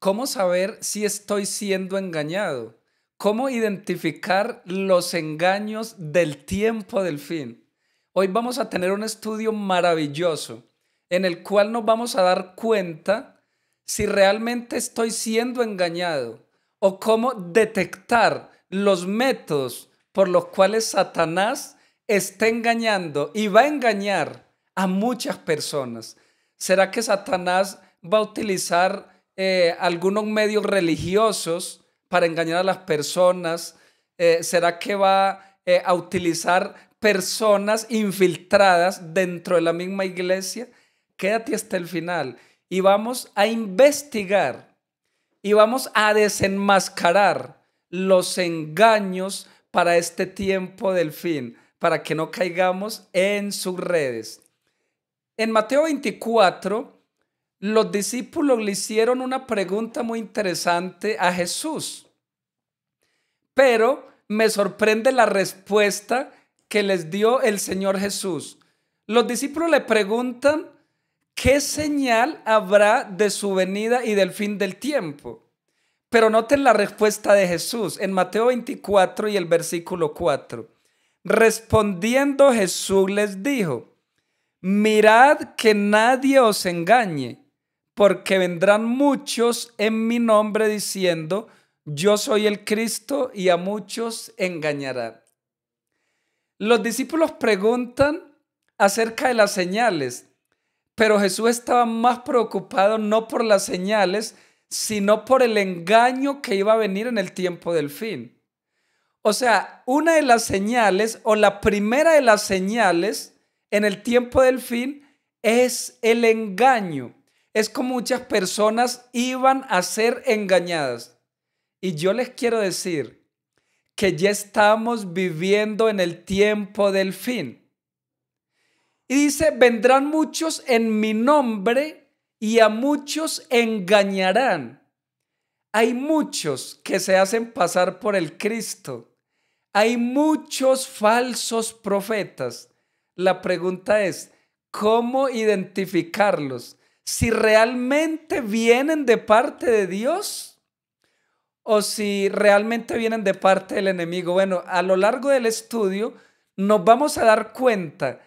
¿Cómo saber si estoy siendo engañado? ¿Cómo identificar los engaños del tiempo del fin? Hoy vamos a tener un estudio maravilloso en el cual nos vamos a dar cuenta si realmente estoy siendo engañado o cómo detectar los métodos por los cuales Satanás está engañando y va a engañar a muchas personas. ¿Será que Satanás va a utilizar algunos medios religiosos para engañar a las personas? ¿Será que va a utilizar personas infiltradas dentro de la misma iglesia? Quédate hasta el final y vamos a investigar y vamos a desenmascarar los engaños para este tiempo del fin, para que no caigamos en sus redes. En Mateo 24, los discípulos le hicieron una pregunta muy interesante a Jesús, pero me sorprende la respuesta que les dio el Señor Jesús. Los discípulos le preguntan, ¿qué señal habrá de su venida y del fin del tiempo? Pero noten la respuesta de Jesús en Mateo 24 y el versículo 4. Respondiendo Jesús les dijo, mirad que nadie os engañe, porque vendrán muchos en mi nombre diciendo, yo soy el Cristo, y a muchos engañarán. Los discípulos preguntan acerca de las señales, pero Jesús estaba más preocupado no por las señales, sino por el engaño que iba a venir en el tiempo del fin. O sea, una de las señales o la primera de las señales en el tiempo del fin es el engaño. Es como muchas personas iban a ser engañadas. Y yo les quiero decir que ya estamos viviendo en el tiempo del fin. Y dice, vendrán muchos en mi nombre y a muchos engañarán. Hay muchos que se hacen pasar por el Cristo. Hay muchos falsos profetas. La pregunta es, ¿cómo identificarlos? Si realmente vienen de parte de Dios o si realmente vienen de parte del enemigo. Bueno, a lo largo del estudio nos vamos a dar cuenta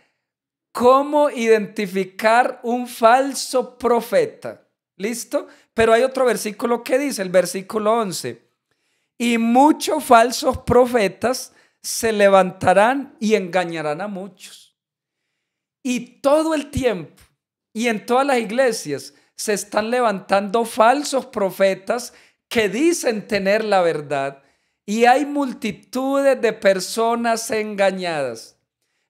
cómo identificar un falso profeta. ¿Listo? Pero hay otro versículo que dice, el versículo 11. Y muchos falsos profetas se levantarán y engañarán a muchos. Y todo el tiempo y en todas las iglesias se están levantando falsos profetas que dicen tener la verdad. Y hay multitudes de personas engañadas.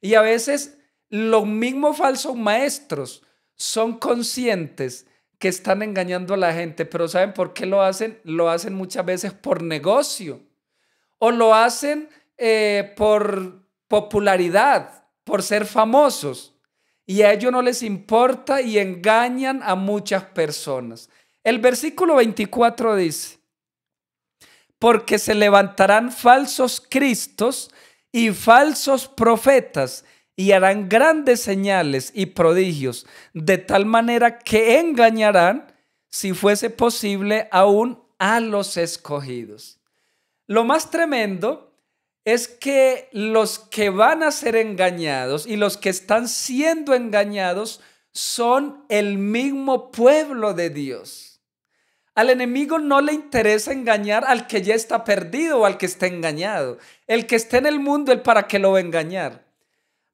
Y a veces los mismos falsos maestros son conscientes que están engañando a la gente, pero ¿saben por qué lo hacen? Lo hacen muchas veces por negocio o lo hacen por popularidad, por ser famosos, y a ellos no les importa y engañan a muchas personas. El versículo 24 dice, porque se levantarán falsos cristos y falsos profetas y harán grandes señales y prodigios, de tal manera que engañarán, si fuese posible, aún a los escogidos. Lo más tremendo es que los que van a ser engañados y los que están siendo engañados son el mismo pueblo de Dios. Al enemigo no le interesa engañar al que ya está perdido o al que está engañado. El que está en el mundo, ¿él para qué lo va a engañar?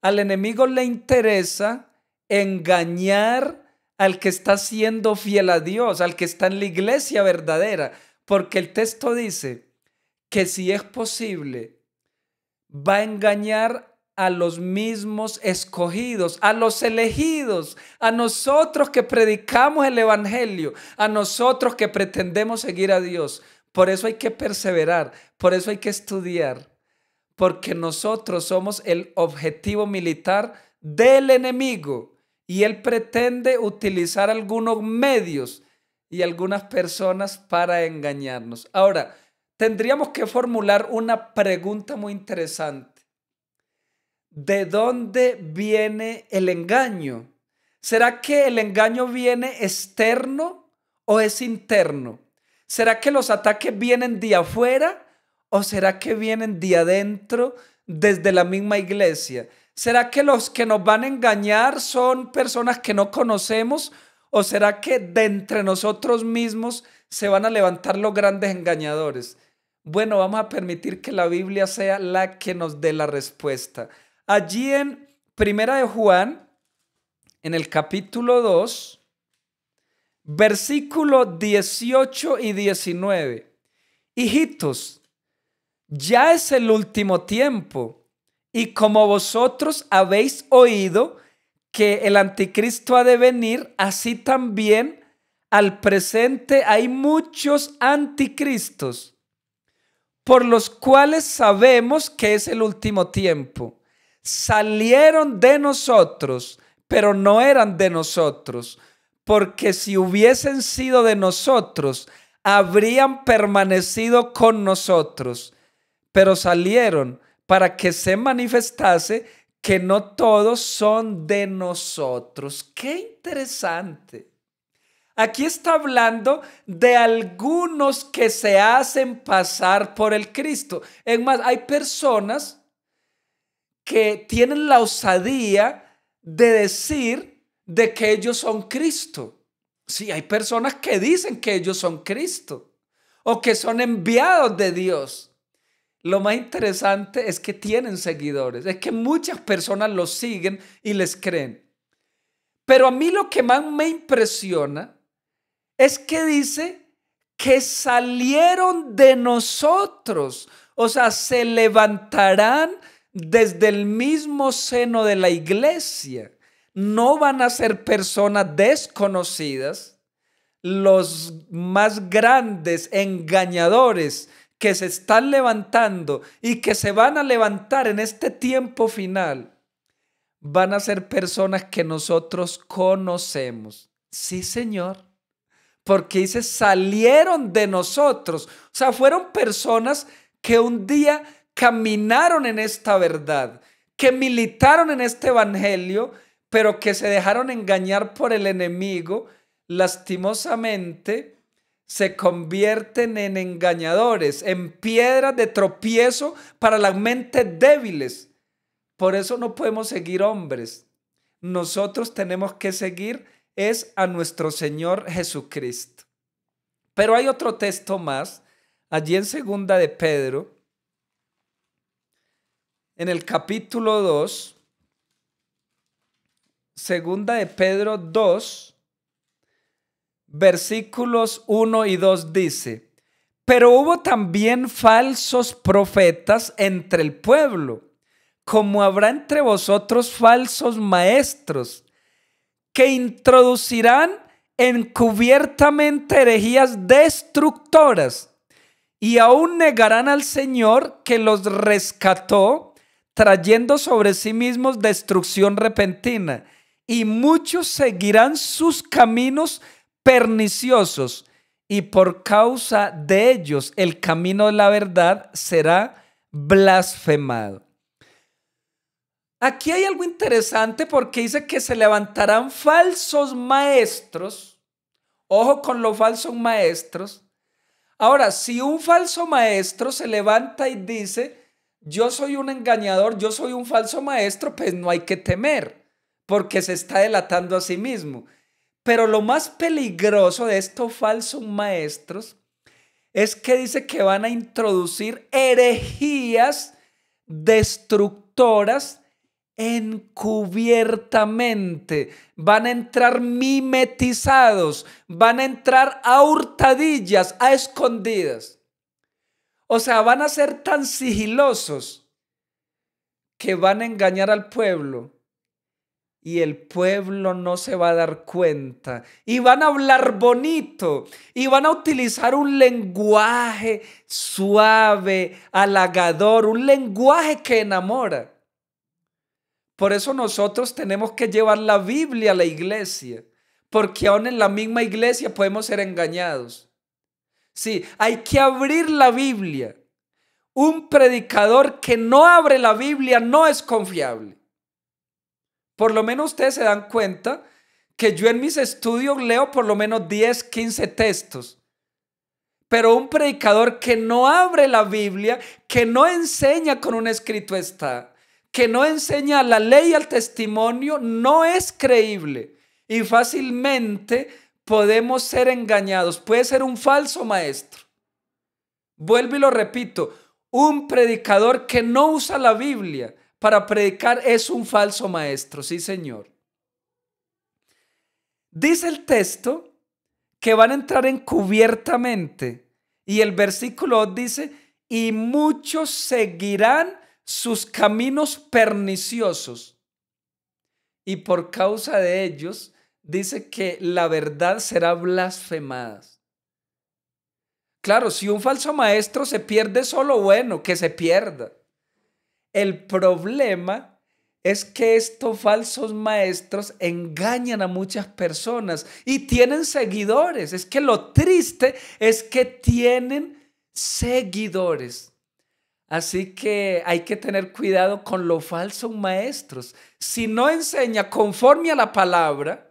Al enemigo le interesa engañar al que está siendo fiel a Dios, al que está en la iglesia verdadera, porque el texto dice que si es posible, va a engañar a los mismos escogidos, a los elegidos, a nosotros que predicamos el evangelio, a nosotros que pretendemos seguir a Dios. Por eso hay que perseverar, por eso hay que estudiar, porque nosotros somos el objetivo militar del enemigo y él pretende utilizar algunos medios y algunas personas para engañarnos. Ahora, tendríamos que formular una pregunta muy interesante. ¿De dónde viene el engaño? ¿Será que el engaño viene externo o es interno? ¿Será que los ataques vienen de afuera o será que vienen de adentro desde la misma iglesia? ¿Será que los que nos van a engañar son personas que no conocemos o será que de entre nosotros mismos se van a levantar los grandes engañadores? Bueno, vamos a permitir que la Biblia sea la que nos dé la respuesta. Allí en Primera de Juan, en el capítulo 2, versículos 18 y 19. Hijitos, ya es el último tiempo, y como vosotros habéis oído que el anticristo ha de venir, así también al presente hay muchos anticristos, por los cuales sabemos que es el último tiempo. Salieron de nosotros, pero no eran de nosotros, porque si hubiesen sido de nosotros, habrían permanecido con nosotros, pero salieron para que se manifestase que no todos son de nosotros. ¡Qué interesante! Aquí está hablando de algunos que se hacen pasar por el Cristo. Es más, hay personas que tienen la osadía de decir de que ellos son Cristo. Sí, hay personas que dicen que ellos son Cristo o que son enviados de Dios. Lo más interesante es que tienen seguidores, es que muchas personas los siguen y les creen. Pero a mí lo que más me impresiona es que dice que salieron de nosotros, o sea, se levantarán desde el mismo seno de la iglesia. No van a ser personas desconocidas. Los más grandes engañadores que se están levantando y que se van a levantar en este tiempo final van a ser personas que nosotros conocemos. Sí, Señor. Porque dice, salieron de nosotros. O sea, fueron personas que un día caminaron en esta verdad, que militaron en este evangelio, pero que se dejaron engañar por el enemigo. Lastimosamente, se convierten en engañadores, en piedras de tropiezo para las mentes débiles. Por eso no podemos seguir hombres. Nosotros tenemos que seguir es a nuestro Señor Jesucristo. Pero hay otro texto más, allí en Segunda de Pedro, en el capítulo 2, Segunda de Pedro 2, versículos 1 y 2 dice: pero hubo también falsos profetas entre el pueblo, como habrá entre vosotros falsos maestros, que introducirán encubiertamente herejías destructoras y aún negarán al Señor que los rescató, trayendo sobre sí mismos destrucción repentina. Y muchos seguirán sus caminos perniciosos, y por causa de ellos el camino de la verdad será blasfemado. Aquí hay algo interesante porque dice que se levantarán falsos maestros. Ojo con los falsos maestros. Ahora, si un falso maestro se levanta y dice, yo soy un engañador, yo soy un falso maestro, pues no hay que temer, porque se está delatando a sí mismo. Pero lo más peligroso de estos falsos maestros es que dice que van a introducir herejías destructoras encubiertamente. Van a entrar mimetizados, van a entrar a hurtadillas, a escondidas. O sea, van a ser tan sigilosos que van a engañar al pueblo. Y el pueblo no se va a dar cuenta. Y van a hablar bonito. Y van a utilizar un lenguaje suave, halagador. Un lenguaje que enamora. Por eso nosotros tenemos que llevar la Biblia a la iglesia. Porque aún en la misma iglesia podemos ser engañados. Sí, hay que abrir la Biblia. Un predicador que no abre la Biblia no es confiable. Por lo menos ustedes se dan cuenta que yo en mis estudios leo por lo menos 10, 15 textos. Pero un predicador que no abre la Biblia, que no enseña con un escrito está, que no enseña la ley y el testimonio, no es creíble. Y fácilmente podemos ser engañados. Puede ser un falso maestro. Vuelvo y lo repito. Un predicador que no usa la Biblia para predicar es un falso maestro. Sí, señor. Dice el texto que van a entrar encubiertamente. Y el versículo dice, y muchos seguirán sus caminos perniciosos. Y por causa de ellos, dice que la verdad será blasfemada. Claro, si un falso maestro se pierde solo, bueno, que se pierda. El problema es que estos falsos maestros engañan a muchas personas y tienen seguidores. Es que lo triste es que tienen seguidores. Así que hay que tener cuidado con los falsos maestros. Si no enseña conforme a la palabra,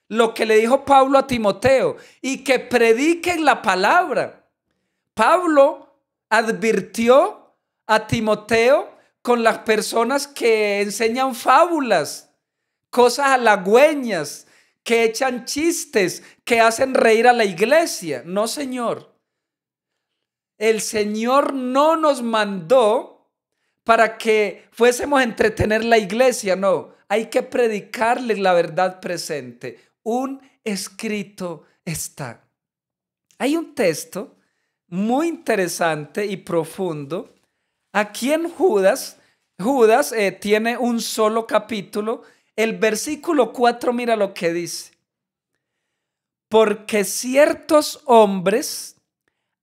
lo que le dijo Pablo a Timoteo, y que prediquen la palabra. Pablo advirtió a Timoteo con las personas que enseñan fábulas, cosas halagüeñas, que echan chistes, que hacen reír a la iglesia. No, Señor. El Señor no nos mandó para que fuésemos a entretener la iglesia, no. Hay que predicarles la verdad presente. Un escrito está. Hay un texto muy interesante y profundo. Aquí en Judas tiene un solo capítulo. El versículo 4, mira lo que dice. Porque ciertos hombres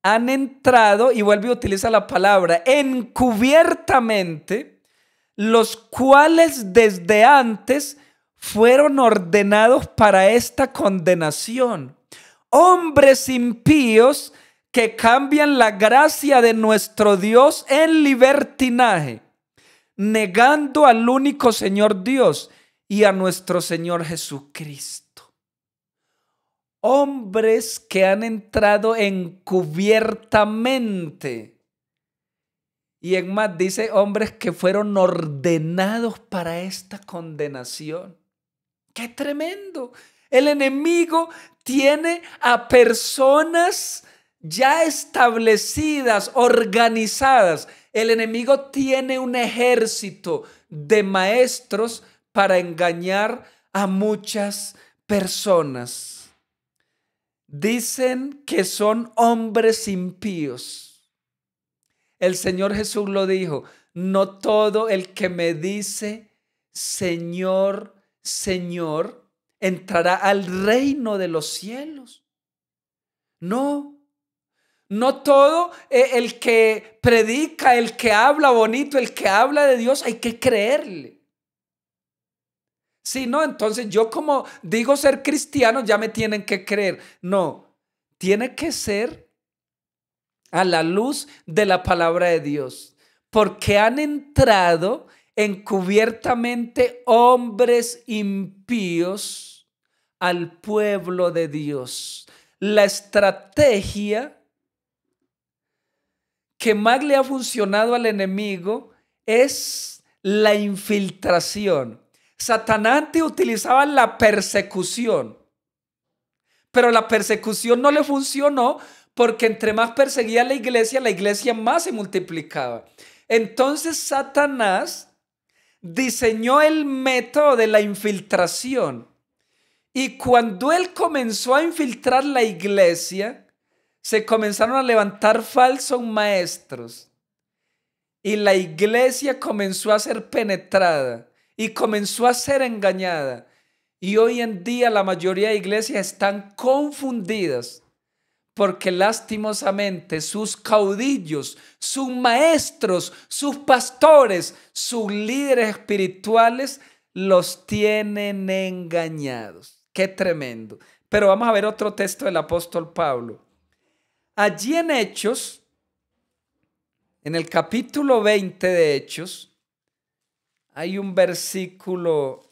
han entrado, y vuelve a utilizar la palabra, encubiertamente, los cuales desde antes fueron ordenados para esta condenación. Hombres impíos que cambian la gracia de nuestro Dios en libertinaje, negando al único Señor Dios y a nuestro Señor Jesucristo. Hombres que han entrado encubiertamente. Y en más dice hombres que fueron ordenados para esta condenación. ¡Qué tremendo! El enemigo tiene a personas ya establecidas, organizadas. El enemigo tiene un ejército de maestros para engañar a muchas personas. Dicen que son hombres impíos. El Señor Jesús lo dijo, no todo el que me dice, Señor, Señor, entrará al reino de los cielos. No todo el que predica, el que habla bonito, el que habla de Dios, hay que creerle. Si no, entonces yo como digo ser cristiano, ya me tienen que creer. No, tiene que ser a la luz de la palabra de Dios, porque han entrado encubiertamente hombres impíos al pueblo de Dios. La estrategia que más le ha funcionado al enemigo es la infiltración. Satanás antes utilizaba la persecución, pero la persecución no le funcionó porque entre más perseguía a la iglesia más se multiplicaba. Entonces Satanás diseñó el método de la infiltración. Y cuando él comenzó a infiltrar la iglesia, se comenzaron a levantar falsos maestros. Y la iglesia comenzó a ser penetrada y comenzó a ser engañada. Y hoy en día la mayoría de iglesias están confundidas porque lastimosamente sus caudillos, sus maestros, sus pastores, sus líderes espirituales los tienen engañados. Qué tremendo. Pero vamos a ver otro texto del apóstol Pablo. Allí en Hechos, en el capítulo 20 de Hechos, hay un versículo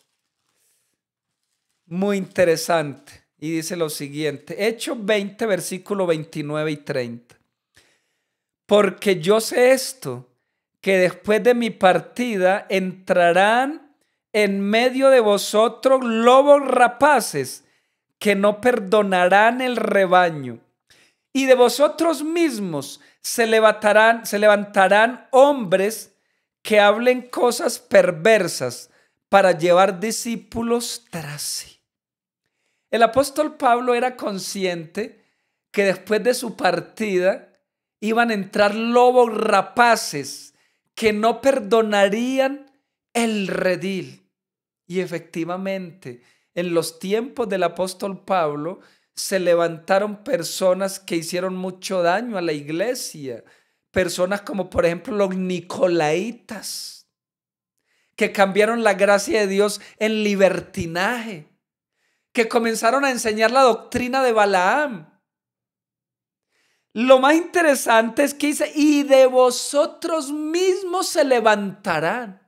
muy interesante y dice lo siguiente, Hechos 20, versículo 29 y 30. Porque yo sé esto, que después de mi partida entrarán en medio de vosotros lobos rapaces que no perdonarán el rebaño. Y de vosotros mismos se levantarán hombres que hablen cosas perversas para llevar discípulos tras sí. El apóstol Pablo era consciente que después de su partida iban a entrar lobos rapaces que no perdonarían el redil. Y efectivamente, en los tiempos del apóstol Pablo, se levantaron personas que hicieron mucho daño a la iglesia. Personas como por ejemplo los nicolaitas, que cambiaron la gracia de Dios en libertinaje, que comenzaron a enseñar la doctrina de Balaam. Lo más interesante es que dice, y de vosotros mismos se levantarán.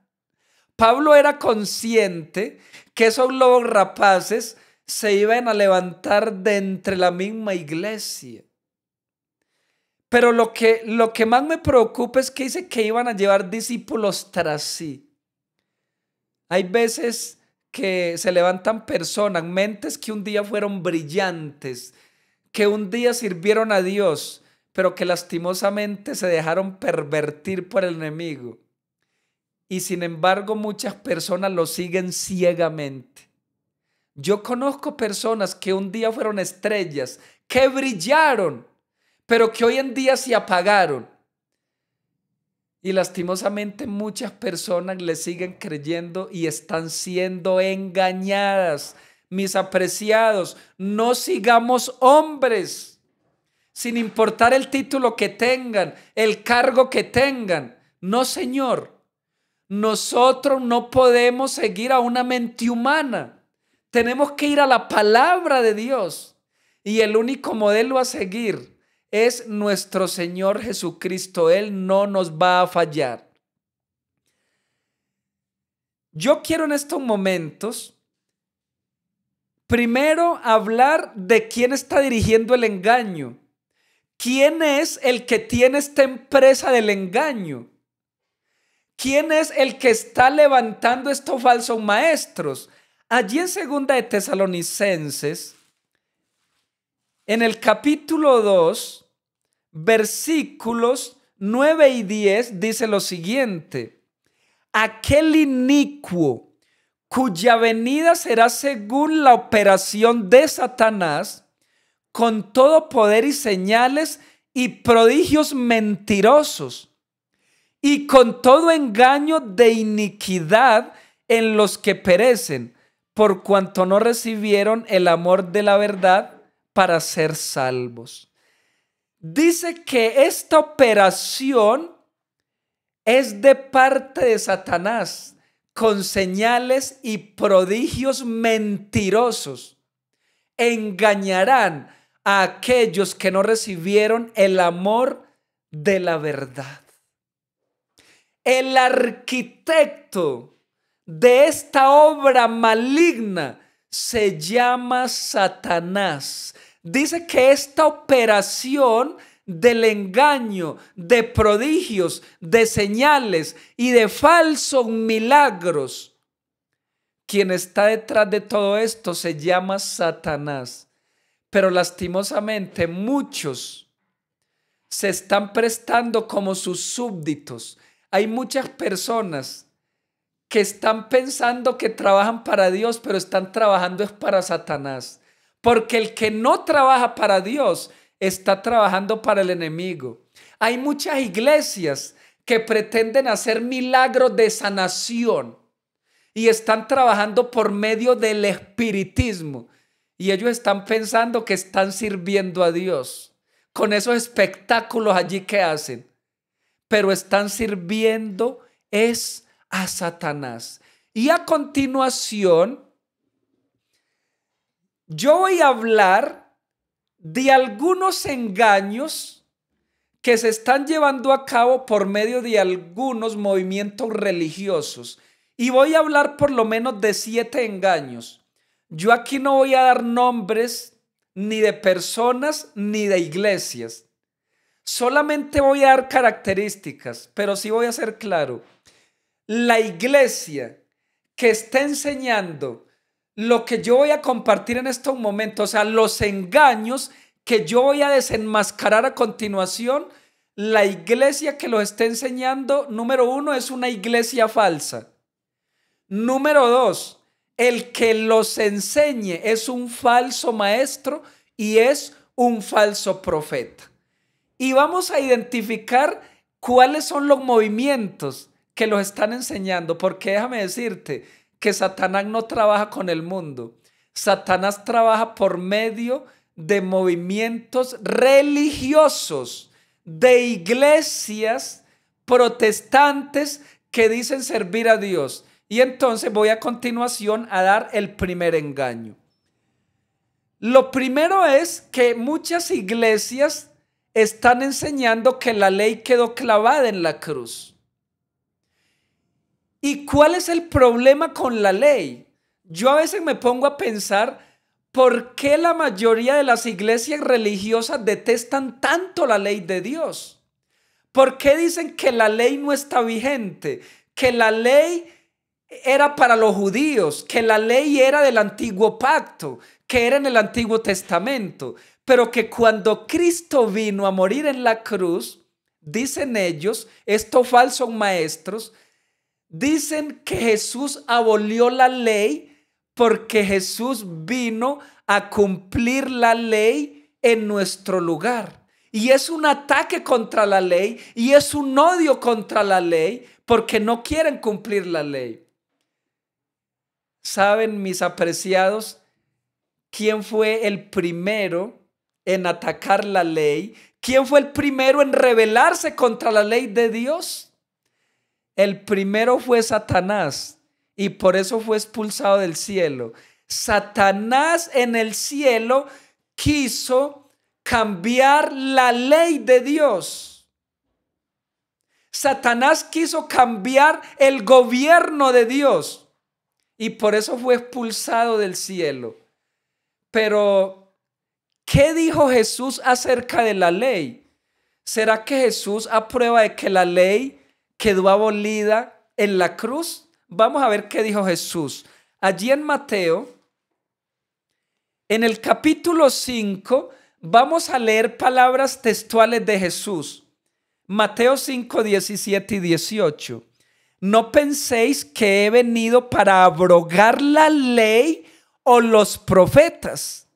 Pablo era consciente que esos lobos rapaces se iban a levantar de entre la misma iglesia. Pero lo que más me preocupa es que dice que iban a llevar discípulos tras sí. Hay veces que se levantan personas, mentes que un día fueron brillantes, que un día sirvieron a Dios, pero que lastimosamente se dejaron pervertir por el enemigo. Y sin embargo, muchas personas lo siguen ciegamente. Yo conozco personas que un día fueron estrellas, que brillaron, pero que hoy en día se apagaron. Y lastimosamente muchas personas le siguen creyendo y están siendo engañadas. Mis apreciados, no sigamos hombres, sin importar el título que tengan, el cargo que tengan. No, señor. Nosotros no podemos seguir a una mente humana. Tenemos que ir a la palabra de Dios. Y el único modelo a seguir es nuestro Señor Jesucristo. Él no nos va a fallar. Yo quiero en estos momentos primero hablar de quién está dirigiendo el engaño. ¿Quién es el que tiene esta empresa del engaño? ¿Quién es el que está levantando estos falsos maestros? Allí en 2 de Tesalonicenses, en el capítulo 2, versículos 9 y 10, dice lo siguiente. Aquel inicuo cuya venida será según la operación de Satanás, con todo poder y señales y prodigios mentirosos, y con todo engaño de iniquidad en los que perecen, por cuanto no recibieron el amor de la verdad para ser salvos. Dice que esta operación es de parte de Satanás, con señales y prodigios mentirosos. Engañarán a aquellos que no recibieron el amor de la verdad. El arquitecto de esta obra maligna se llama Satanás. Dice que esta operación del engaño, de prodigios, de señales y de falsos milagros, quien está detrás de todo esto se llama Satanás. Pero lastimosamente muchos se están prestando como sus súbditos. Hay muchas personas que están pensando que trabajan para Dios, pero están trabajando es para Satanás. Porque el que no trabaja para Dios está trabajando para el enemigo. Hay muchas iglesias que pretenden hacer milagros de sanación y están trabajando por medio del espiritismo. Y ellos están pensando que están sirviendo a Dios con esos espectáculos allí que hacen. Pero están sirviendo es a Satanás. Y a continuación, yo voy a hablar de algunos engaños que se están llevando a cabo por medio de algunos movimientos religiosos. Y voy a hablar por lo menos de 7 engaños. Yo aquí no voy a dar nombres ni de personas ni de iglesias. Solamente voy a dar características, pero sí voy a ser claro. La iglesia que está enseñando lo que yo voy a compartir en estos momentos, o sea, los engaños que yo voy a desenmascarar a continuación, la iglesia que los está enseñando, número uno, es una iglesia falsa. Número dos, el que los enseñe es un falso maestro y es un falso profeta. Y vamos a identificar cuáles son los movimientos que los están enseñando, porque déjame decirte que Satanás no trabaja con el mundo. Satanás trabaja por medio de movimientos religiosos, de iglesias protestantes que dicen servir a Dios. Y entonces voy a continuación a dar el primer engaño. Lo primero es que muchas iglesias están enseñando que la ley quedó clavada en la cruz. ¿Y cuál es el problema con la ley? Yo a veces me pongo a pensar por qué la mayoría de las iglesias religiosas detestan tanto la ley de Dios. ¿Por qué dicen que la ley no está vigente? Que la ley era para los judíos, que la ley era del antiguo pacto, que era en el Antiguo Testamento, pero que cuando Cristo vino a morir en la cruz, dicen ellos, estos falsos maestros, dicen que Jesús abolió la ley porque Jesús vino a cumplir la ley en nuestro lugar. Y es un ataque contra la ley y es un odio contra la ley porque no quieren cumplir la ley. ¿Saben, mis apreciados, quién fue el primero en atacar la ley? ¿Quién fue el primero en rebelarse contra la ley de Dios? El primero fue Satanás y por eso fue expulsado del cielo. Satanás en el cielo quiso cambiar la ley de Dios. Satanás quiso cambiar el gobierno de Dios y por eso fue expulsado del cielo. Pero, ¿qué dijo Jesús acerca de la ley? ¿Será que Jesús aprueba de que la ley quedó abolida en la cruz? Vamos a ver qué dijo Jesús. Allí en Mateo, en el capítulo 5, vamos a leer palabras textuales de Jesús. Mateo 5, 17 y 18. No penséis que he venido para abrogar la ley o los profetas.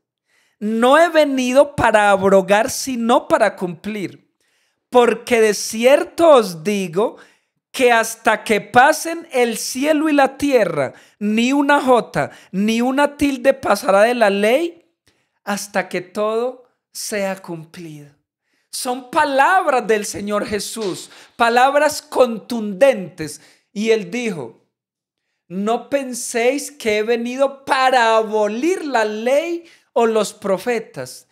No he venido para abrogar, sino para cumplir. Porque de cierto os digo que hasta que pasen el cielo y la tierra, ni una jota, ni una tilde pasará de la ley hasta que todo sea cumplido. Son palabras del Señor Jesús, palabras contundentes. Y Él dijo, no penséis que he venido para abolir la ley o los profetas.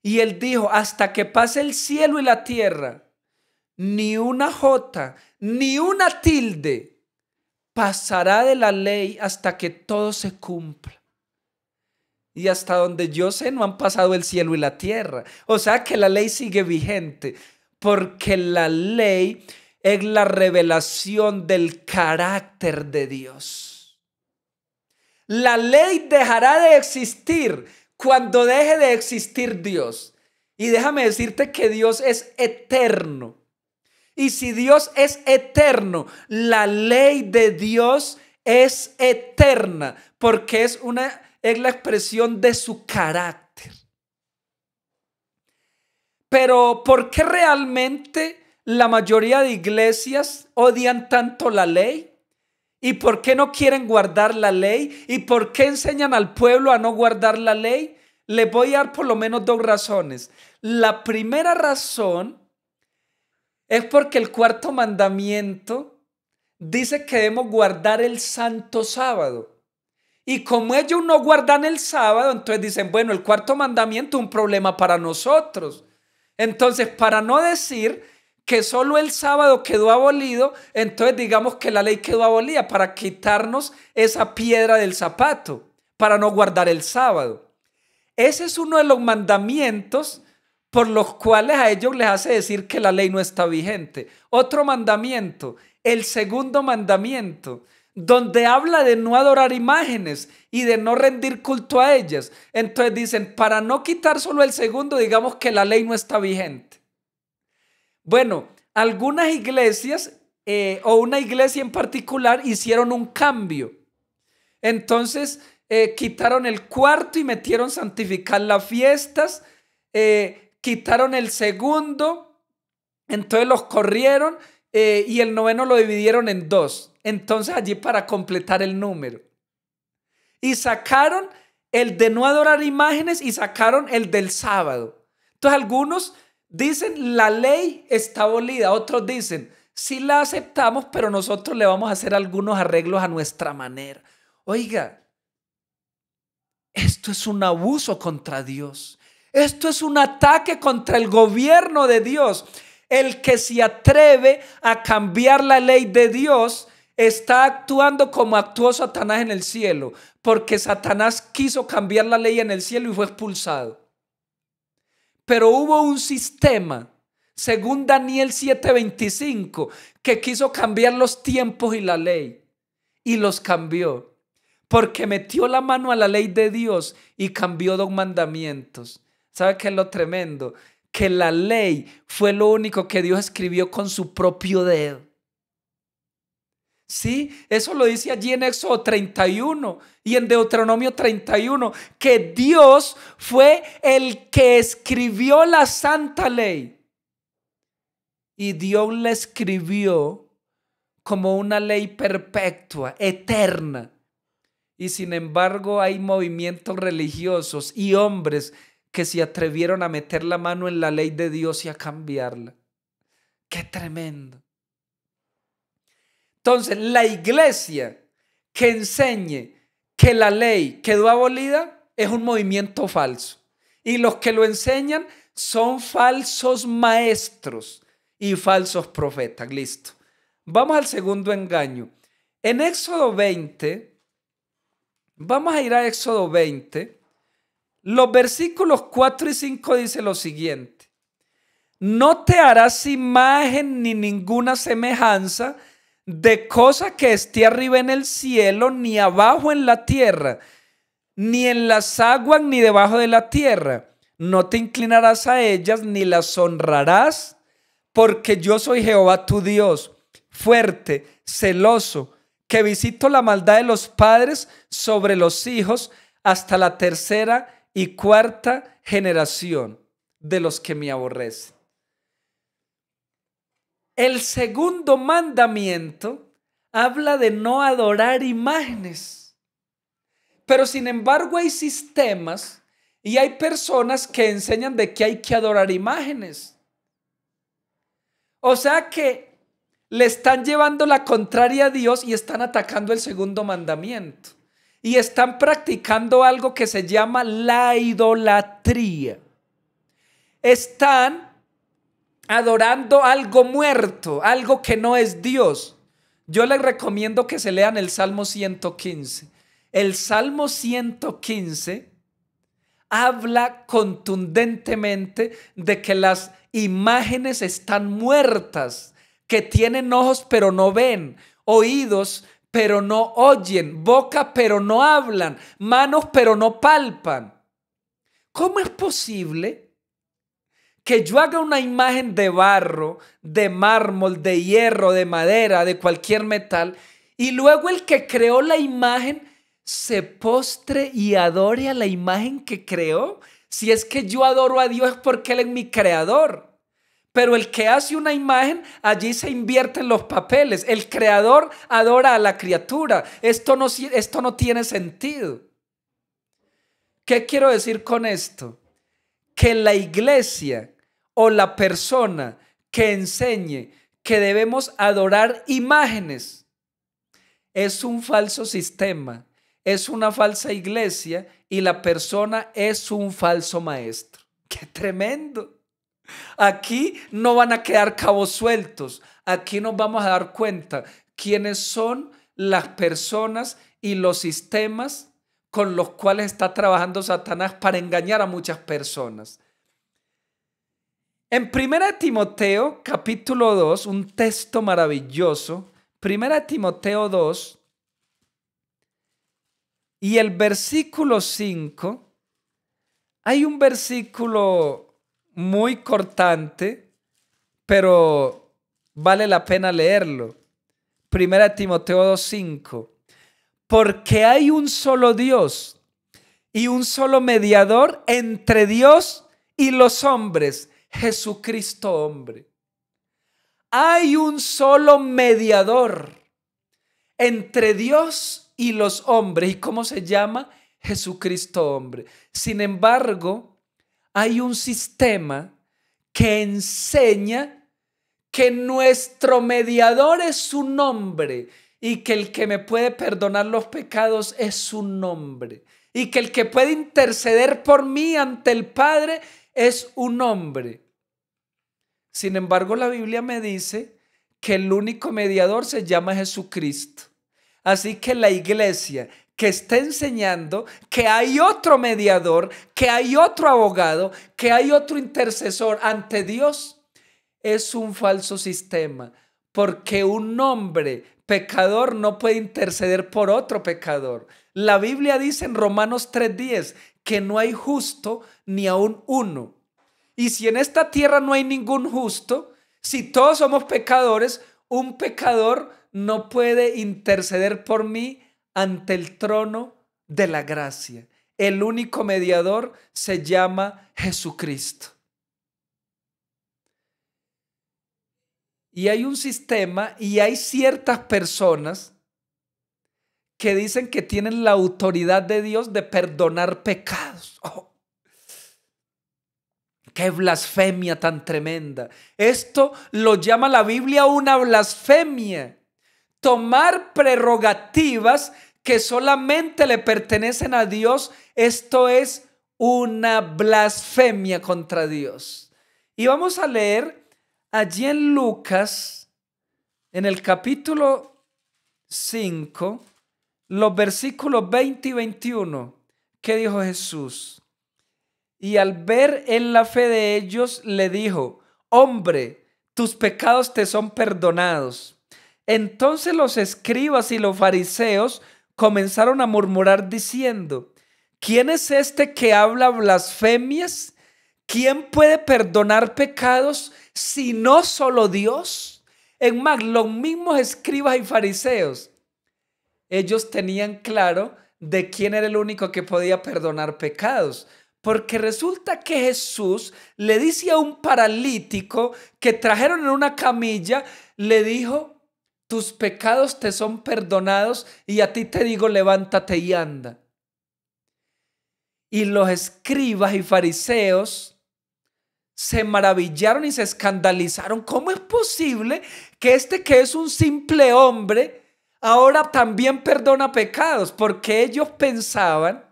Y Él dijo, hasta que pase el cielo y la tierra, ni una jota, ni una tilde pasará de la ley hasta que todo se cumpla. Y hasta donde yo sé no han pasado el cielo y la tierra. O sea que la ley sigue vigente, porque la ley es la revelación del carácter de Dios. La ley dejará de existir cuando deje de existir Dios. Y déjame decirte que Dios es eterno. Y si Dios es eterno, la ley de Dios es eterna, porque es la expresión de su carácter. Pero ¿por qué realmente la mayoría de iglesias odian tanto la ley? ¿Y por qué no quieren guardar la ley? ¿Y por qué enseñan al pueblo a no guardar la ley? Les voy a dar por lo menos dos razones. La primera razón es porque el cuarto mandamiento dice que debemos guardar el santo sábado. Y como ellos no guardan el sábado, entonces dicen, bueno, el cuarto mandamiento es un problema para nosotros. Entonces, para no decir que solo el sábado quedó abolido, entonces digamos que la ley quedó abolida para quitarnos esa piedra del zapato. para no guardar el sábado. Ese es uno de los mandamientos por los cuales a ellos les hace decir que la ley no está vigente. Otro mandamiento, el segundo mandamiento, donde habla de no adorar imágenes y de no rendir culto a ellas. Entonces dicen, para no quitar solo el segundo, digamos que la ley no está vigente. Bueno, algunas iglesias o una iglesia en particular hicieron un cambio. Entonces quitaron el cuarto y metieron santificar las fiestas, quitaron el segundo, entonces los corrieron y el noveno lo dividieron en dos. Entonces allí para completar el número. Y sacaron el de no adorar imágenes y sacaron el del sábado. Entonces algunos dicen la ley está abolida, otros dicen sí la aceptamos, pero nosotros le vamos a hacer algunos arreglos a nuestra manera. Oiga, esto es un abuso contra Dios. Esto es un ataque contra el gobierno de Dios. El que se atreve a cambiar la ley de Dios está actuando como actuó Satanás en el cielo, porque Satanás quiso cambiar la ley en el cielo y fue expulsado. Pero hubo un sistema, según Daniel 7:25, que quiso cambiar los tiempos y la ley, y los cambió, porque metió la mano a la ley de Dios y cambió 2 mandamientos. ¿Sabe qué es lo tremendo? Que la ley fue lo único que Dios escribió con su propio dedo. Sí, eso lo dice allí en Éxodo 31 y en Deuteronomio 31, que Dios fue el que escribió la santa ley. Y Dios la escribió como una ley perpetua, eterna. Y sin embargo hay movimientos religiosos y hombres que se atrevieron a meter la mano en la ley de Dios y a cambiarla. ¡Qué tremendo! Entonces, la iglesia que enseñe que la ley quedó abolida es un movimiento falso. Y los que lo enseñan son falsos maestros y falsos profetas. Listo. Vamos al segundo engaño. En Éxodo 20, vamos a ir a Éxodo 20. Los versículos 4 y 5 dice lo siguiente. No te harás imagen ni ninguna semejanza de cosa que esté arriba en el cielo, ni abajo en la tierra, ni en las aguas, ni debajo de la tierra. No te inclinarás a ellas, ni las honrarás, porque yo soy Jehová tu Dios, fuerte, celoso, que visito la maldad de los padres sobre los hijos hasta la 3ª y 4ª generación de los que me aborrecen. El segundo mandamiento habla de no adorar imágenes. Pero sin embargo hay sistemas y hay personas que enseñan de que hay que adorar imágenes. O sea que le están llevando la contraria a Dios y están atacando el segundo mandamiento. Y están practicando algo que se llama la idolatría. Están adorando algo muerto, algo que no es Dios. Yo les recomiendo que se lean el Salmo 115. El Salmo 115 habla contundentemente de que las imágenes están muertas, que tienen ojos pero no ven, oídos pero no oyen, boca pero no hablan, manos pero no palpan. ¿Cómo es posible que yo haga una imagen de barro, de mármol, de hierro, de madera, de cualquier metal, y luego el que creó la imagen se postre y adore a la imagen que creó? Si es que yo adoro a Dios es porque Él es mi creador. Pero el que hace una imagen, allí se invierten los papeles. El creador adora a la criatura. Esto no tiene sentido. ¿Qué quiero decir con esto? Que la iglesia o la persona que enseñe que debemos adorar imágenes es un falso sistema, es una falsa iglesia y la persona es un falso maestro. ¡Qué tremendo! Aquí no van a quedar cabos sueltos. Aquí nos vamos a dar cuenta quiénes son las personas y los sistemas con los cuales está trabajando Satanás para engañar a muchas personas. En 1 Timoteo capítulo 2, un texto maravilloso, 1 Timoteo 2 y el versículo 5, hay un versículo muy cortante, pero vale la pena leerlo. 1 Timoteo 2, 5. Porque hay un solo Dios y un solo mediador entre Dios y los hombres, Jesucristo hombre. Hay un solo mediador entre Dios y los hombres. ¿Y cómo se llama? Jesucristo hombre. Sin embargo, hay un sistema que enseña que nuestro mediador es su nombre y que el que me puede perdonar los pecados es su nombre y que el que puede interceder por mí ante el Padre es un hombre. Sin embargo, la Biblia me dice que el único mediador se llama Jesucristo. Así que la iglesia que está enseñando que hay otro mediador, que hay otro abogado, que hay otro intercesor ante Dios, es un falso sistema, porque un hombre pecador no puede interceder por otro pecador. La Biblia dice en Romanos 3:10 que no hay justo ni aun uno. Y si en esta tierra no hay ningún justo, si todos somos pecadores, un pecador no puede interceder por mí ante el trono de la gracia. El único mediador se llama Jesucristo. Y hay un sistema y hay ciertas personas que dicen que tienen la autoridad de Dios de perdonar pecados. ¡Oh! ¡Qué blasfemia tan tremenda! Esto lo llama la Biblia una blasfemia. Tomar prerrogativas que solamente le pertenecen a Dios, esto es una blasfemia contra Dios. Y vamos a leer allí en Lucas, en el capítulo 5, los versículos 20 y 21. ¿Qué dijo Jesús? Y al ver en la fe de ellos, le dijo: hombre, tus pecados te son perdonados. Entonces los escribas y los fariseos comenzaron a murmurar diciendo: ¿quién es este que habla blasfemias? ¿Quién puede perdonar pecados si no solo Dios? En más, los mismos escribas y fariseos, ellos tenían claro de quién era el único que podía perdonar pecados. Porque resulta que Jesús le dice a un paralítico que trajeron en una camilla, le dijo: tus pecados te son perdonados y a ti te digo, levántate y anda. Y los escribas y fariseos se maravillaron y se escandalizaron. ¿Cómo es posible que este que es un simple hombre ahora también perdona pecados? Porque ellos pensaban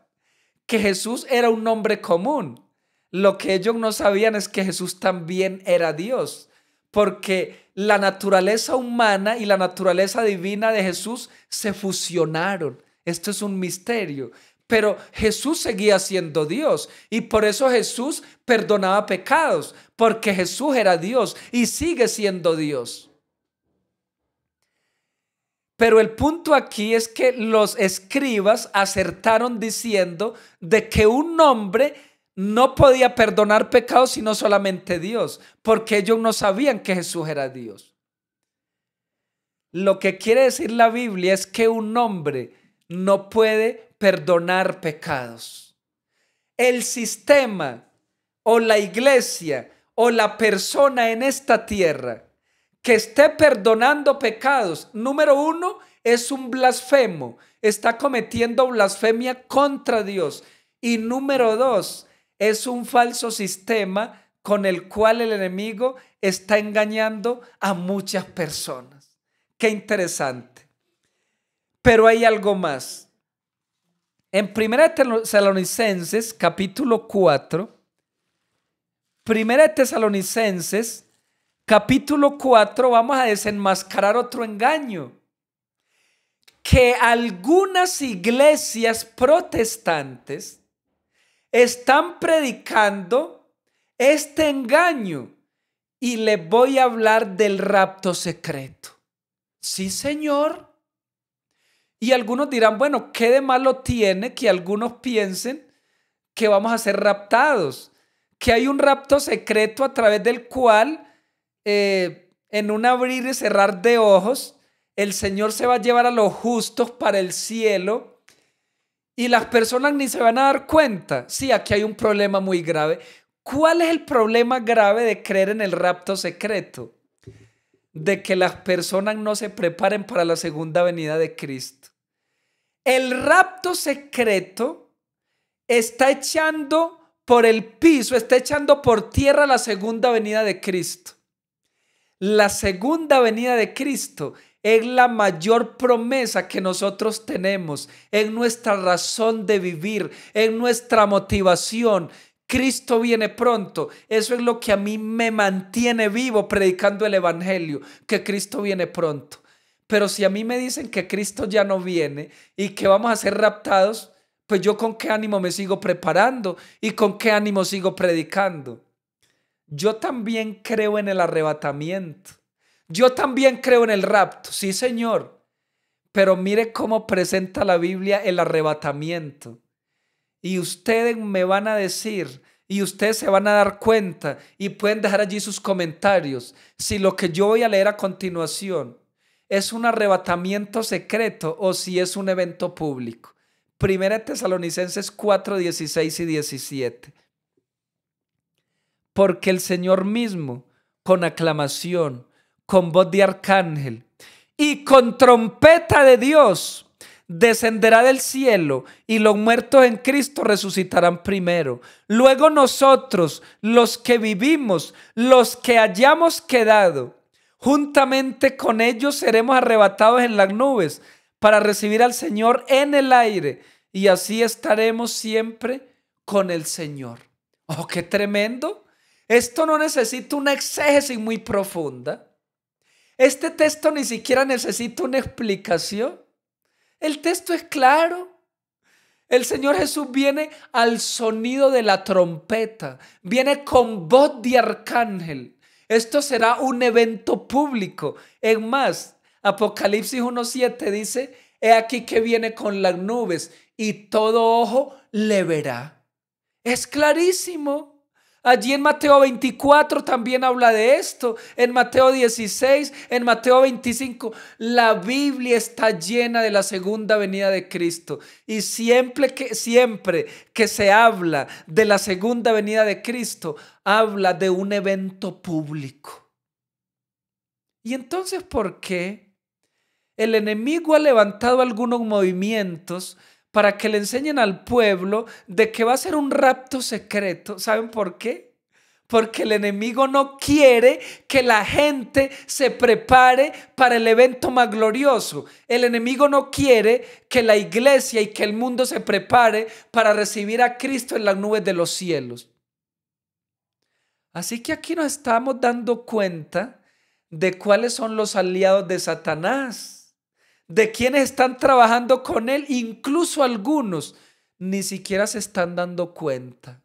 que Jesús era un hombre común. Lo que ellos no sabían es que Jesús también era Dios, porque la naturaleza humana y la naturaleza divina de Jesús se fusionaron. Esto es un misterio. Pero Jesús seguía siendo Dios y por eso Jesús perdonaba pecados, porque Jesús era Dios y sigue siendo Dios. Pero el punto aquí es que los escribas acertaron diciendo de que un hombre no podía perdonar pecados sino solamente Dios, porque ellos no sabían que Jesús era Dios. Lo que quiere decir la Biblia es que un hombre no puede perdonar pecados. El sistema o la iglesia o la persona en esta tierra que esté perdonando pecados, número uno, es un blasfemo, está cometiendo blasfemia contra Dios. Y número dos, es un falso sistema con el cual el enemigo está engañando a muchas personas. Qué interesante. Pero hay algo más. En 1 Tesalonicenses, capítulo 4, 1 Tesalonicenses, capítulo 4, vamos a desenmascarar otro engaño. que algunas iglesias protestantes están predicando este engaño y les voy a hablar del rapto secreto. Sí, señor. Y algunos dirán, bueno, ¿qué de malo tiene que algunos piensen que vamos a ser raptados? Que hay un rapto secreto a través del cual en un abrir y cerrar de ojos el Señor se va a llevar a los justos para el cielo y las personas ni se van a dar cuenta. Sí, aquí hay un problema muy grave. ¿Cuál es el problema grave de creer en el rapto secreto? De que las personas no se preparen para la segunda venida de Cristo. El rapto secreto está echando por el piso, está echando por tierra la segunda venida de Cristo. La segunda venida de Cristo es la mayor promesa que nosotros tenemos, en nuestra razón de vivir, en nuestra motivación. Cristo viene pronto. Eso es lo que a mí me mantiene vivo predicando el evangelio, que Cristo viene pronto. Pero si a mí me dicen que Cristo ya no viene y que vamos a ser raptados, pues yo con qué ánimo me sigo preparando y con qué ánimo sigo predicando. Yo también creo en el arrebatamiento. Yo también creo en el rapto, sí, señor. Pero mire cómo presenta la Biblia el arrebatamiento. Y ustedes me van a decir, y ustedes se van a dar cuenta, y pueden dejar allí sus comentarios, si lo que yo voy a leer a continuación es un arrebatamiento secreto o si es un evento público. Primera de Tesalonicenses 4, 16 y 17. Porque el Señor mismo, con aclamación, con voz de arcángel y con trompeta de Dios, descenderá del cielo y los muertos en Cristo resucitarán primero. Luego nosotros, los que vivimos, los que hayamos quedado, juntamente con ellos seremos arrebatados en las nubes para recibir al Señor en el aire y así estaremos siempre con el Señor. ¡Oh, qué tremendo! Esto no necesita una exégesis muy profunda. Este texto ni siquiera necesita una explicación. El texto es claro. El Señor Jesús viene al sonido de la trompeta, viene con voz de arcángel. Esto será un evento público. Es más, Apocalipsis 1:7 dice, he aquí que viene con las nubes y todo ojo le verá. Es clarísimo. Allí en Mateo 24 también habla de esto, en Mateo 16, en Mateo 25. La Biblia está llena de la segunda venida de Cristo. Y siempre que se habla de la segunda venida de Cristo, habla de un evento público. ¿Y entonces por qué el enemigo ha levantado algunos movimientos para que le enseñen al pueblo de que va a ser un rapto secreto? ¿Saben por qué? Porque el enemigo no quiere que la gente se prepare para el evento más glorioso. El enemigo no quiere que la iglesia y que el mundo se prepare para recibir a Cristo en las nubes de los cielos. Así que aquí nos estamos dando cuenta de cuáles son los aliados de Satanás, de quienes están trabajando con él. Incluso algunos ni siquiera se están dando cuenta.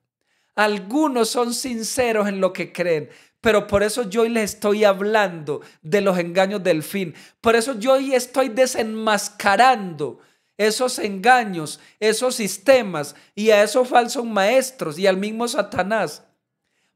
Algunos son sinceros en lo que creen, pero por eso yo hoy les estoy hablando de los engaños del fin. Por eso yo hoy estoy desenmascarando esos engaños, esos sistemas y a esos falsos maestros y al mismo Satanás,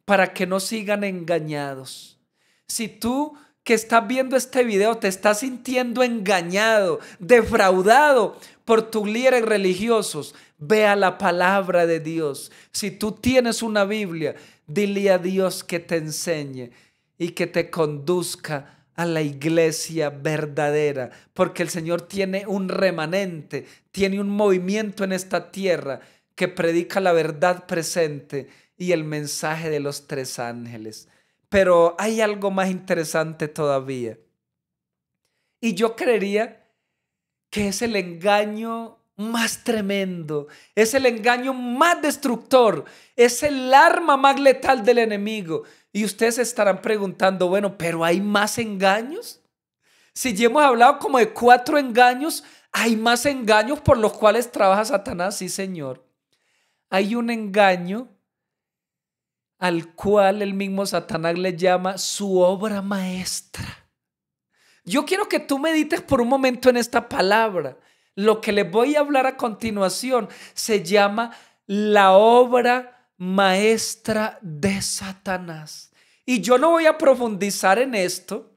para que no sigan engañados. Si tú que estás viendo este video te estás sintiendo engañado, defraudado por tus líderes religiosos, ve a la palabra de Dios. Si tú tienes una Biblia, dile a Dios que te enseñe y que te conduzca a la iglesia verdadera, porque el Señor tiene un remanente, tiene un movimiento en esta tierra que predica la verdad presente y el mensaje de los tres ángeles. Pero hay algo más interesante todavía. Y yo creería que es el engaño más tremendo, es el engaño más destructor, es el arma más letal del enemigo. Y ustedes se estarán preguntando, bueno, ¿pero hay más engaños? Si ya hemos hablado como de 4 engaños, Hay más engaños por los cuales trabaja Satanás, sí, señor. Hay un engaño al cual el mismo Satanás le llama su obra maestra. Yo quiero que tú medites por un momento en esta palabra. Lo que les voy a hablar a continuación se llama la obra maestra de Satanás. Y yo no voy a profundizar en esto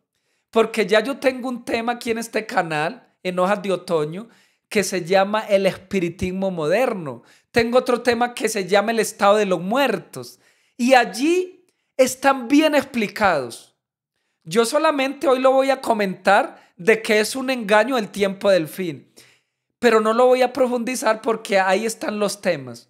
porque ya yo tengo un tema aquí en este canal, en Hojas de Otoño, que se llama el espiritismo moderno. Tengo otro tema que se llama el estado de los muertos. Y allí están bien explicados. Yo solamente hoy lo voy a comentar de que es un engaño el tiempo del fin. Pero no lo voy a profundizar porque ahí están los temas.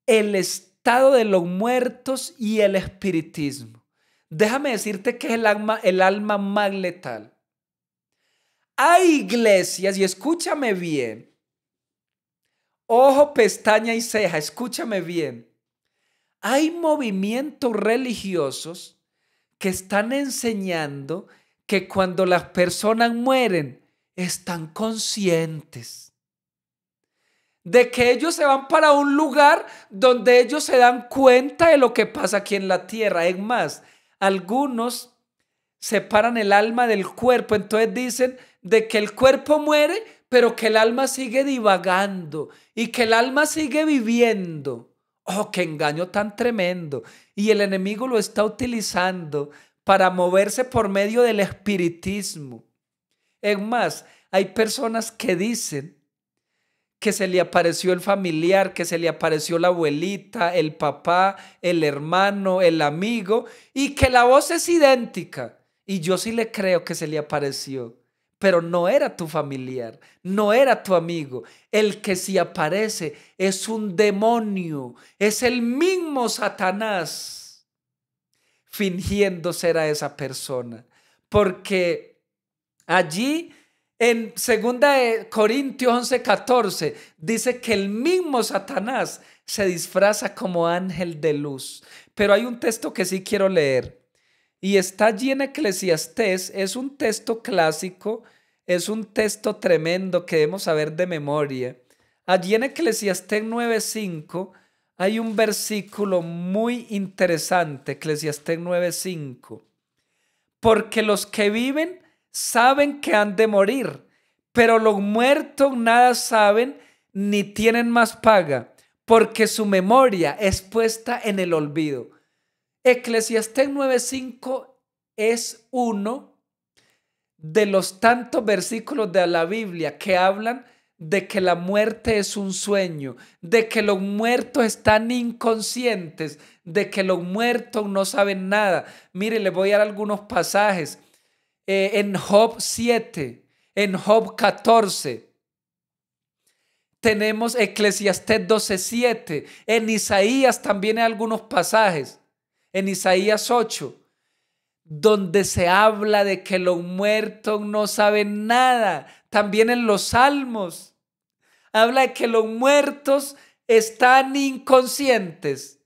El estado de los muertos y el espiritismo. Déjame decirte que es el alma más letal. Hay iglesias, y escúchame bien, ojo, pestaña y ceja, escúchame bien. Hay movimientos religiosos que están enseñando que cuando las personas mueren, están conscientes de que ellos se van para un lugar donde ellos se dan cuenta de lo que pasa aquí en la tierra. Es más, algunos separan el alma del cuerpo, entonces dicen de que el cuerpo muere, pero que el alma sigue divagando y que el alma sigue viviendo. Oh, qué engaño tan tremendo. Y el enemigo lo está utilizando para moverse por medio del espiritismo. Es más, hay personas que dicen que se le apareció el familiar, que se le apareció la abuelita, el papá, el hermano, el amigo, y que la voz es idéntica. Y yo sí le creo que se le apareció, pero no era tu familiar, no era tu amigo. El que se aparece es un demonio, es el mismo Satanás fingiendo ser a esa persona. Porque allí en 2 Corintios 11:14 dice que el mismo Satanás se disfraza como ángel de luz. Pero hay un texto que sí quiero leer. Y está allí en Eclesiastés, es un texto clásico, es un texto tremendo que debemos saber de memoria. Allí en Eclesiastés 9:5 hay un versículo muy interesante, Eclesiastés 9:5. Porque los que viven saben que han de morir, pero los muertos nada saben ni tienen más paga, porque su memoria es puesta en el olvido. Eclesiastés 9:5 es uno de los tantos versículos de la Biblia que hablan de que la muerte es un sueño, de que los muertos están inconscientes, de que los muertos no saben nada. Mire, les voy a dar algunos pasajes. En Job 7, en Job 14. Tenemos Eclesiastés 12:7. En Isaías también hay algunos pasajes. En Isaías 8, donde se habla de que los muertos no saben nada. También en los Salmos habla de que los muertos están inconscientes.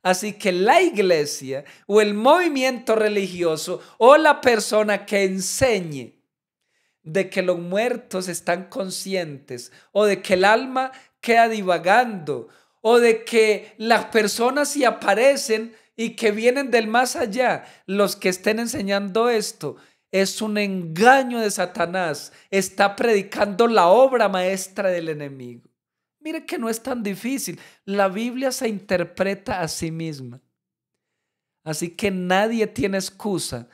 Así que la iglesia o el movimiento religioso o la persona que enseñe de que los muertos están conscientes o de que el alma queda divagando o de que las personas se aparecen y que vienen del más allá, los que estén enseñando esto, es un engaño de Satanás. Está predicando la obra maestra del enemigo. Mire que no es tan difícil. La Biblia se interpreta a sí misma. Así que nadie tiene excusa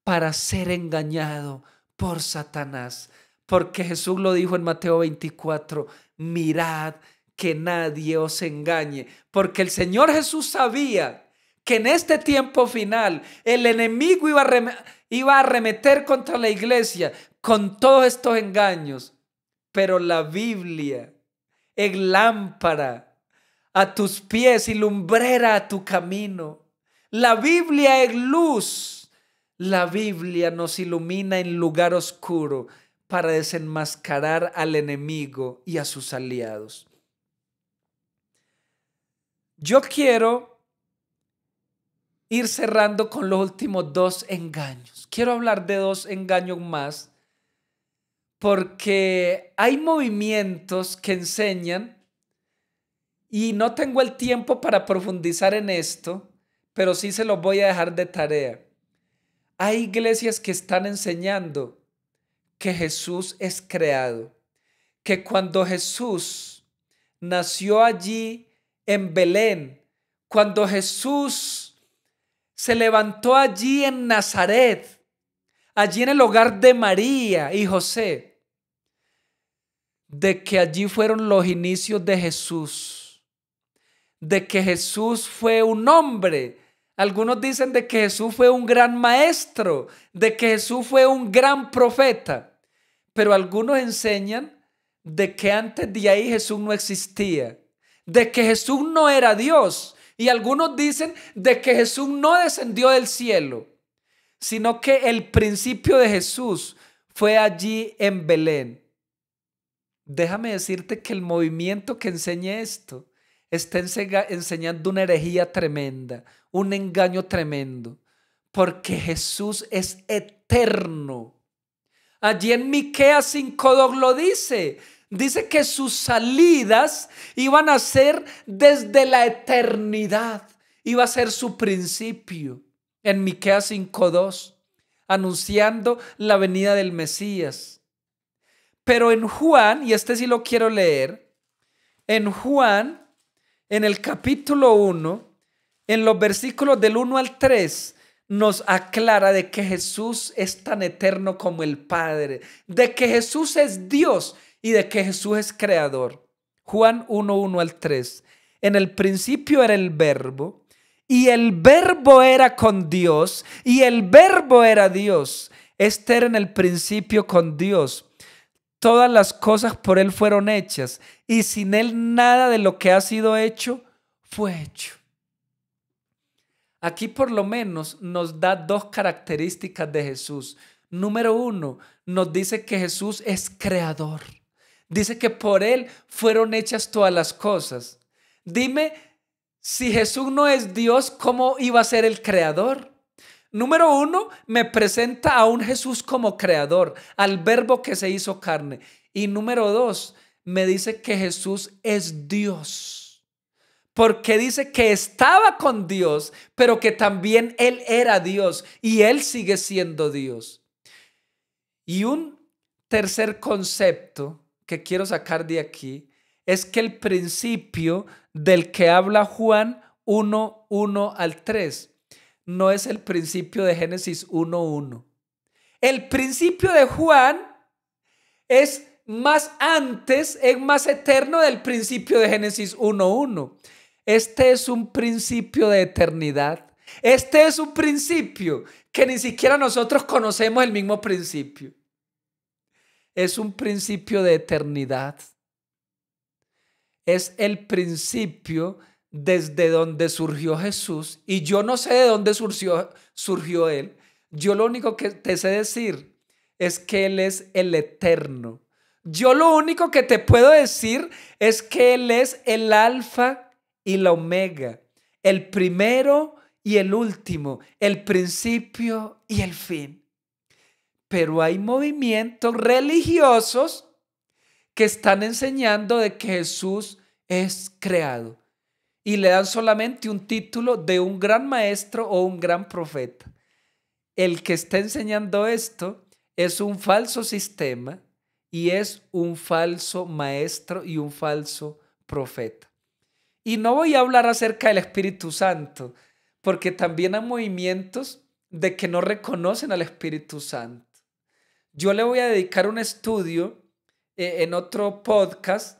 para ser engañado por Satanás. Porque Jesús lo dijo en Mateo 24, mirad que nadie os engañe. Porque el Señor Jesús sabía que en este tiempo final el enemigo iba a arremeter contra la iglesia con todos estos engaños. Pero la Biblia es lámpara a tus pies y lumbrera a tu camino. La Biblia es luz. La Biblia nos ilumina en lugar oscuro para desenmascarar al enemigo y a sus aliados. Yo quiero ir cerrando con los últimos dos engaños. Quiero hablar de dos engaños más porque hay movimientos que enseñan, y no tengo el tiempo para profundizar en esto, pero sí se los voy a dejar de tarea. Hay iglesias que están enseñando que Jesús es creado, que cuando Jesús nació allí en Belén, cuando Jesús se levantó allí en Nazaret, allí en el hogar de María y José, de que allí fueron los inicios de Jesús, de que Jesús fue un hombre. Algunos dicen de que Jesús fue un gran maestro, de que Jesús fue un gran profeta, pero algunos enseñan de que antes de ahí Jesús no existía, de que Jesús no era Dios, y algunos dicen de que Jesús no descendió del cielo, sino que el principio de Jesús fue allí en Belén. Déjame decirte que el movimiento que enseña esto está enseñando una herejía tremenda, un engaño tremendo, porque Jesús es eterno. Allí en Miqueas 5:2 lo dice. Dice que sus salidas iban a ser desde la eternidad. Iba a ser su principio. En Miqueas 5:2, anunciando la venida del Mesías. Pero en Juan, y este sí lo quiero leer, en Juan, en el capítulo 1, en los versículos del 1 al 3, nos aclara de que Jesús es tan eterno como el Padre, de que Jesús es Dios y de que Jesús es creador. Juan 1:1 al 3. En el principio era el Verbo, y el Verbo era con Dios, y el Verbo era Dios. Este era en el principio con Dios. Todas las cosas por Él fueron hechas, y sin Él nada de lo que ha sido hecho fue hecho. Aquí por lo menos nos da dos características de Jesús. Número 1, nos dice que Jesús es creador. Dice que por Él fueron hechas todas las cosas. Dime, si Jesús no es Dios, ¿cómo iba a ser el creador? Número 1, me presenta a un Jesús como creador, al Verbo que se hizo carne. Y número 2, me dice que Jesús es Dios. Porque dice que estaba con Dios, pero que también Él era Dios y Él sigue siendo Dios. Y un tercer concepto que quiero sacar de aquí es que el principio del que habla Juan 1:1 al 3 no es el principio de Génesis 1:1. El principio de Juan es más antes, es más eterno del principio de Génesis 1:1. Este es un principio de eternidad. Este es un principio que ni siquiera nosotros conocemos el mismo principio. Es un principio de eternidad. Es el principio desde donde surgió Jesús. Y yo no sé de dónde surgió Él. Yo lo único que te sé decir es que Él es el eterno. Yo lo único que te puedo decir es que Él es el alfa y la omega, el primero y el último, el principio y el fin. Pero hay movimientos religiosos que están enseñando de que Jesús es creado y le dan solamente un título de un gran maestro o un gran profeta. El que está enseñando esto es un falso sistema y es un falso maestro y un falso profeta. Y no voy a hablar acerca del Espíritu Santo, porque también hay movimientos de que no reconocen al Espíritu Santo. Yo le voy a dedicar un estudio en otro podcast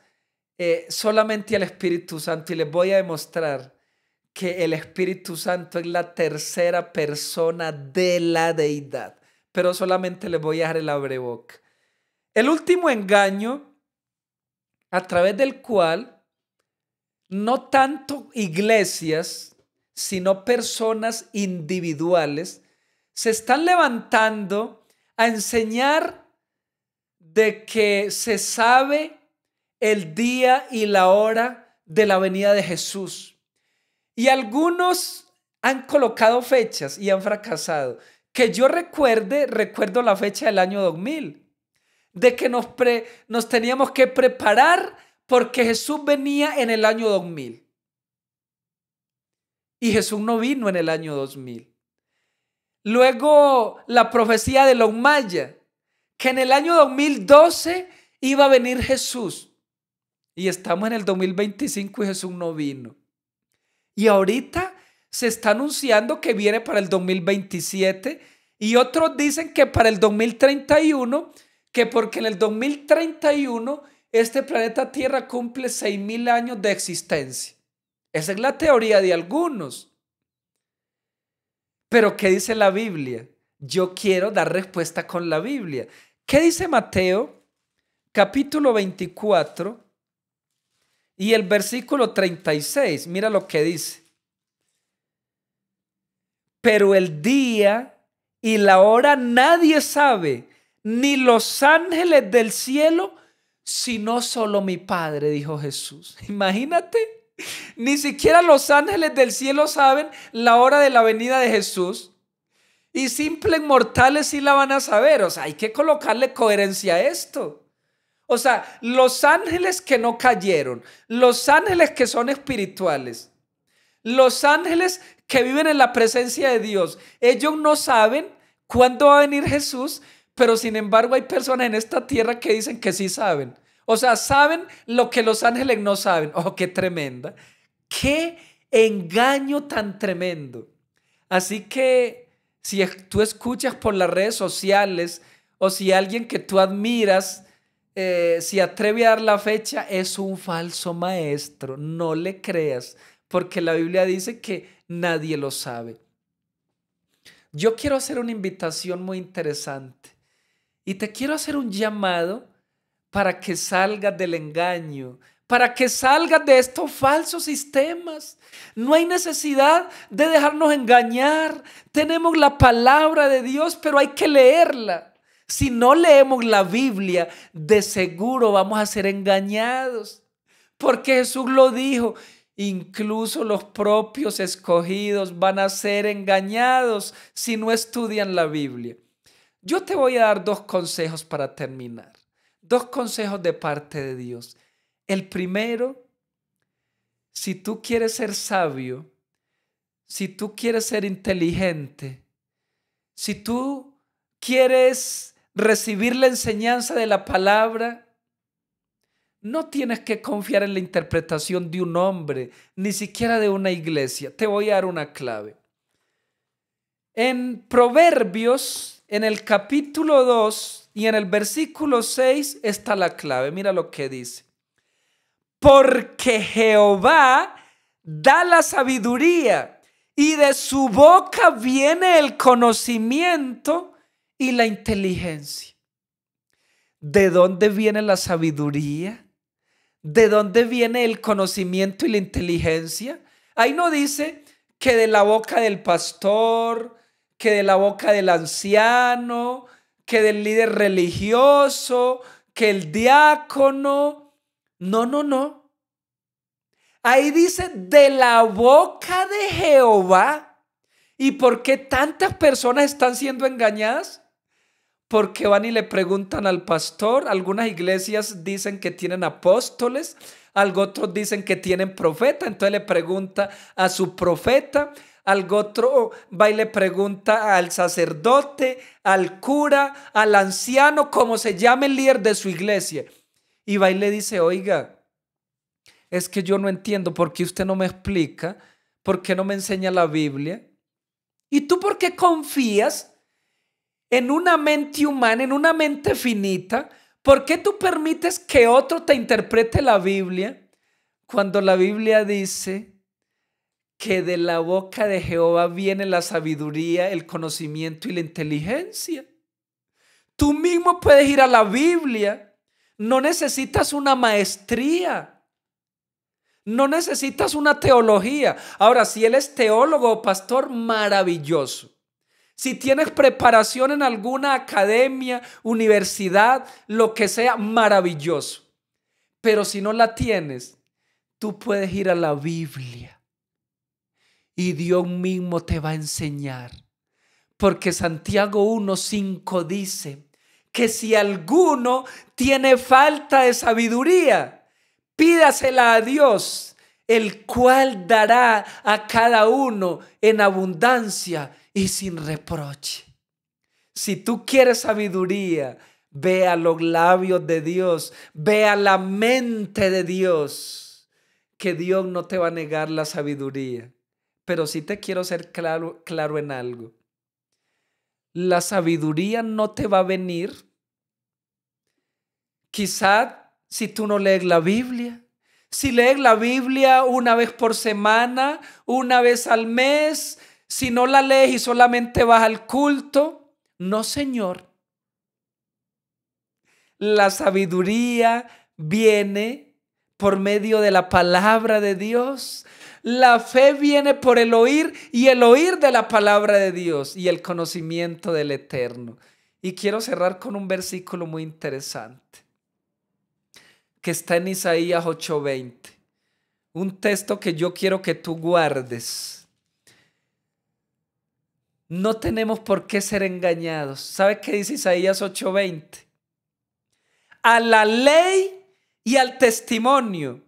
solamente al Espíritu Santo y les voy a demostrar que el Espíritu Santo es la tercera persona de la deidad. Pero solamente les voy a dejar el abreboca. El último engaño a través del cual no tanto iglesias, sino personas individuales se están levantando a enseñar de que se sabe el día y la hora de la venida de Jesús. Y algunos han colocado fechas y han fracasado. Que yo recuerdo la fecha del año 2000. de que nos teníamos que preparar porque Jesús venía en el año 2000. Y Jesús no vino en el año 2000. Luego la profecía de los mayas, que en el año 2012 iba a venir Jesús. Y estamos en el 2025 y Jesús no vino. Y ahorita se está anunciando que viene para el 2027 y otros dicen que para el 2031, que porque en el 2031 este planeta Tierra cumple 6.000 años de existencia. Esa es la teoría de algunos. Pero ¿qué dice la Biblia? Yo quiero dar respuesta con la Biblia. ¿Qué dice Mateo, capítulo 24 y el versículo 36? Mira lo que dice. Pero el día y la hora nadie sabe, ni los ángeles del cielo, sino solo mi Padre, dijo Jesús. Imagínate. Ni siquiera los ángeles del cielo saben la hora de la venida de Jesús. Y simples mortales sí la van a saber. O sea, hay que colocarle coherencia a esto. O sea, los ángeles que no cayeron, los ángeles que son espirituales, los ángeles que viven en la presencia de Dios, ellos no saben cuándo va a venir Jesús, pero sin embargo hay personas en esta tierra que dicen que sí saben. O sea, saben lo que los ángeles no saben. ¡Oh, qué tremenda! ¡Qué engaño tan tremendo! Así que si tú escuchas por las redes sociales o si alguien que tú admiras se atreve a dar la fecha, es un falso maestro. No le creas, porque la Biblia dice que nadie lo sabe. Yo quiero hacer una invitación muy interesante y te quiero hacer un llamado para que salgas del engaño, para que salgas de estos falsos sistemas. No hay necesidad de dejarnos engañar. Tenemos la palabra de Dios, pero hay que leerla. Si no leemos la Biblia, de seguro vamos a ser engañados. Porque Jesús lo dijo, incluso los propios escogidos van a ser engañados si no estudian la Biblia. Yo te voy a dar 2 consejos para terminar. 2 consejos de parte de Dios. El primero, si tú quieres ser sabio, si tú quieres ser inteligente, si tú quieres recibir la enseñanza de la palabra, no tienes que confiar en la interpretación de un hombre, ni siquiera de una iglesia. Te voy a dar una clave. En Proverbios, en el capítulo 2 y en el versículo 6 está la clave. Mira lo que dice. Porque Jehová da la sabiduría y de su boca viene el conocimiento y la inteligencia. ¿De dónde viene la sabiduría? ¿De dónde viene el conocimiento y la inteligencia? Ahí no dice que de la boca del pastor, que de la boca del anciano, que del líder religioso, que el diácono. No. Ahí dice de la boca de Jehová. ¿Y por qué tantas personas están siendo engañadas? Porque van y le preguntan al pastor. Algunas iglesias dicen que tienen apóstoles, otros dicen que tienen profeta, entonces le pregunta a su profeta. Algo otro va y le pregunta al sacerdote, al cura, al anciano, como se llame el líder de su iglesia. Y va y le dice, oiga, es que yo no entiendo por qué usted no me explica, por qué no me enseña la Biblia. ¿Y tú por qué confías en una mente humana, en una mente finita? ¿Por qué tú permites que otro te interprete la Biblia cuando la Biblia dice que de la boca de Jehová viene la sabiduría, el conocimiento y la inteligencia? Tú mismo puedes ir a la Biblia. No necesitas una maestría. No necesitas una teología. Ahora, si él es teólogo o pastor, maravilloso. Si tienes preparación en alguna academia, universidad, lo que sea, maravilloso. Pero si no la tienes, tú puedes ir a la Biblia y Dios mismo te va a enseñar. Porque Santiago 1:5 dice que si alguno tiene falta de sabiduría, pídasela a Dios, el cual dará a cada uno en abundancia y sin reproche. Si tú quieres sabiduría, ve a los labios de Dios, ve a la mente de Dios, que Dios no te va a negar la sabiduría. Pero sí te quiero ser claro en algo. La sabiduría no te va a venir, quizá si tú no lees la Biblia. Si lees la Biblia una vez por semana, una vez al mes, si no la lees y solamente vas al culto, no, Señor. La sabiduría viene por medio de la palabra de Dios. La fe viene por el oír y el oír de la palabra de Dios y el conocimiento del Eterno. Y quiero cerrar con un versículo muy interesante que está en Isaías 8:20. Un texto que yo quiero que tú guardes. No tenemos por qué ser engañados. ¿Sabe qué dice Isaías 8:20? A la ley y al testimonio,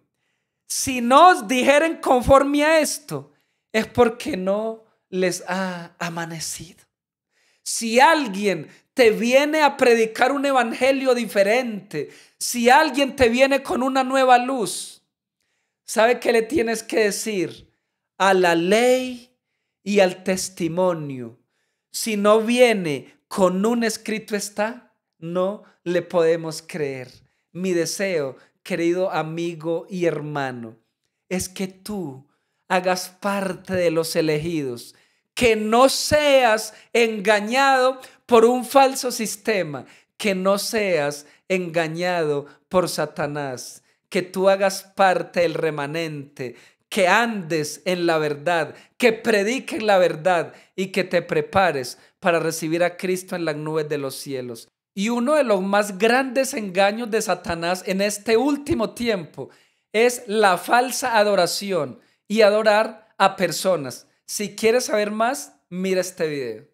si no os dijeren conforme a esto, es porque no les ha amanecido. Si alguien te viene a predicar un evangelio diferente, si alguien te viene con una nueva luz, ¿sabe qué le tienes que decir? A la ley y al testimonio. Si no viene con un escrito está, no le podemos creer. Mi deseo, querido amigo y hermano, es que tú hagas parte de los elegidos, que no seas engañado por un falso sistema, que no seas engañado por Satanás, que tú hagas parte del remanente, que andes en la verdad, que prediques la verdad y que te prepares para recibir a Cristo en las nubes de los cielos. Y uno de los más grandes engaños de Satanás en este último tiempo es la falsa adoración y adorar a personas. Si quieres saber más, mira este video.